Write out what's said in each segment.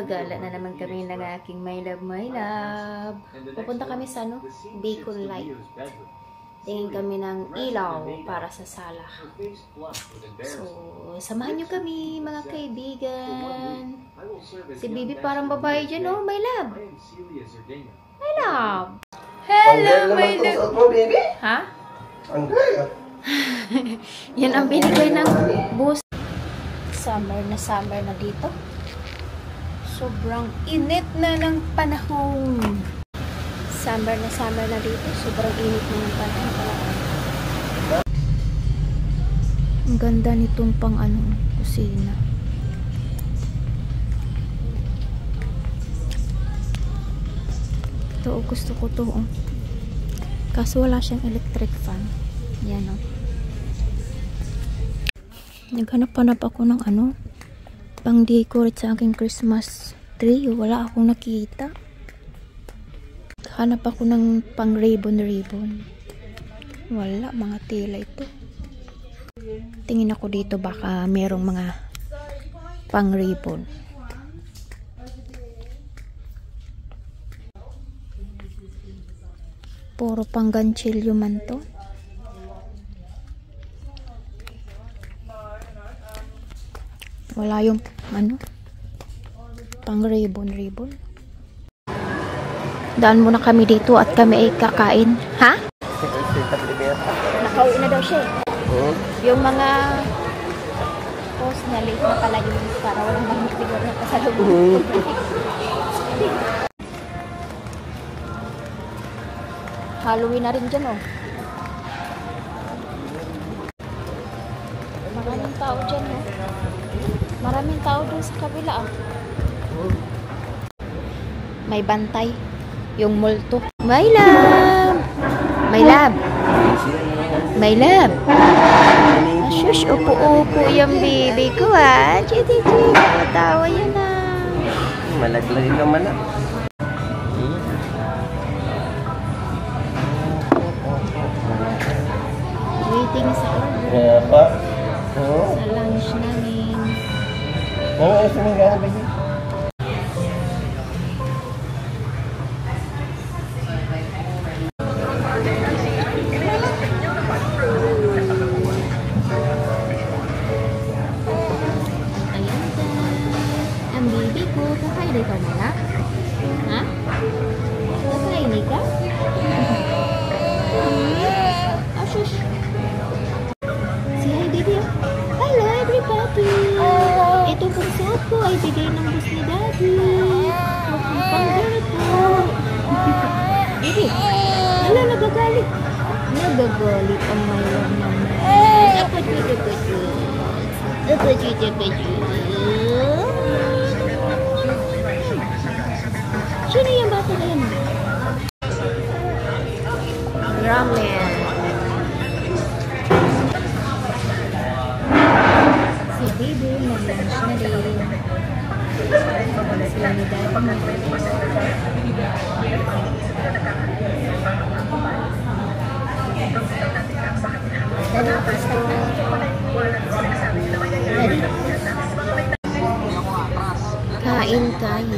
Gala na naman kami ng aking my love, my love. Pupunta kami sa Bicol Light. Tingin kami ng ilaw para sa sala. So, samahan nyo kami mga kaibigan. Si Bibi parang babae dyan, oh, my love. My love. Hello, my love. Ha? Yan ang binigay ng bus. Summer na dito. Sobrang init na ng panahon. Summer na dito. Sobrang init na ng panahon. Ang ganda nitong pang kusina. Ito, gusto ko to. Kaso wala siyang electric fan. Yan, oh. Naghanap-hanap ako ng pang decorate sa aking Christmas tree. Wala akong nakita. Hanap ako ng pang ribbon. Wala, mga tela ito. Tingin ako dito baka merong mga pang ribbon. Puro pang ganchilyo man to. Wala yung pang ribbon. Daan muna kami dito at kami ay kakain. Ha? Nakauwi na daw siya. Yung mga post na late na pala yung para walang magmitigar na pasalubong. Halloween na rin dyan, oh. Maraming tao dyan, oh. Maraming tao dun sa kabila, ah. May bantay. Yung multo. My love! My love! My love! Ashush, upo-upo yung baby ko, ah. Chiti, tawa yan, ah. Malaglag naman, ah. Waiting sa order. Kaya pa? Sa lunch namin. Ay, sumigana ba yun? Ang baby ko, kakain ka na na? Ha? Kakain ka? Ashush. Say hi, baby. Hello, everybody. Ito pong suot ko ay bigay ng bus ni Daddy. Pang-girl ko. Baby, hala, nagagalit. Nagagalit ang my love naman. Sino yung bata na yan? Ramen. Si Bibi, mag-lunch na rin. Sila ni Daddy. Daddy, pasta na. Daddy. Kain tayo.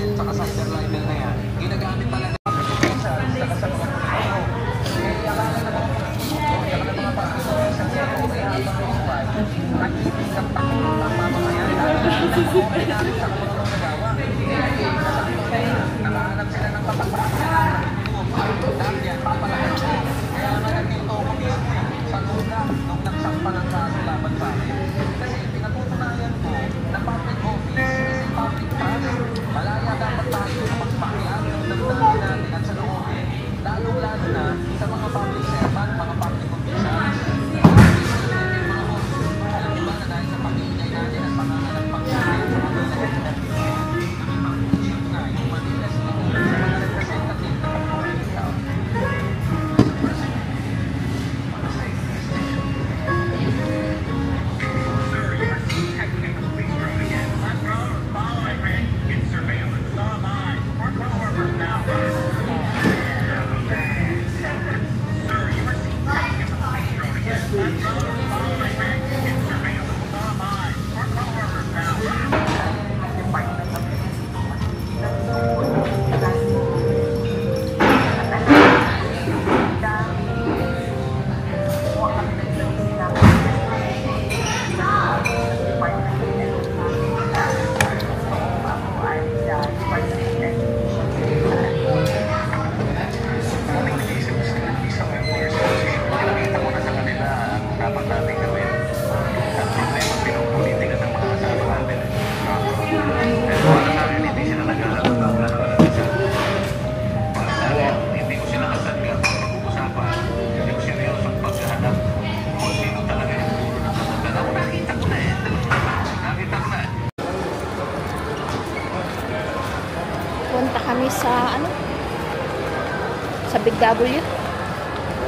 BMW.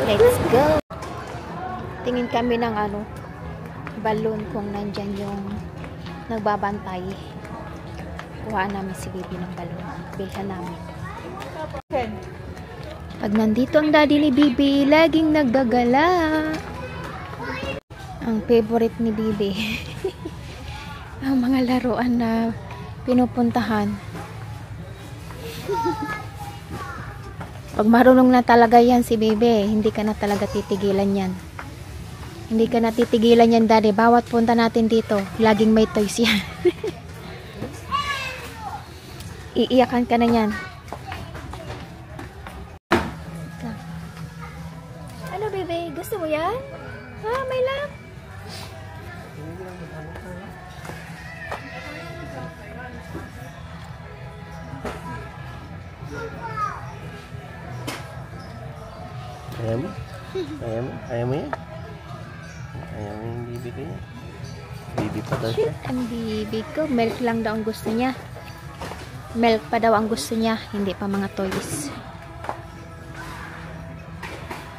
Let's go! Tingin kami ng balloon kung nandyan yung nagbabantay. Kuhaan namin si Bibi ng balloon. Bilhan namin. Pag nandito ang daddy ni Bibi, laging naggagala. Ang favorite ni Bibi. Ang mga laruan na pinupuntahan. Pag marunong na talaga yan si Bibi, hindi ka na talaga titigilan yan. Hindi ka na titigilan yan, daddy. Bawat punta natin dito, laging may toys yan. Iiyakan ka na yan. Ano, Bibi? Gusto mo yan? Ha, may love? Ayaw mo? Ayaw mo? Ayaw mo yan? Ayaw mo yung bibi ko yan? Bibi pa daw siya. Ang bibi ko. Milk lang daw ang gusto niya. Milk pa daw ang gusto niya. Hindi pa mga toys.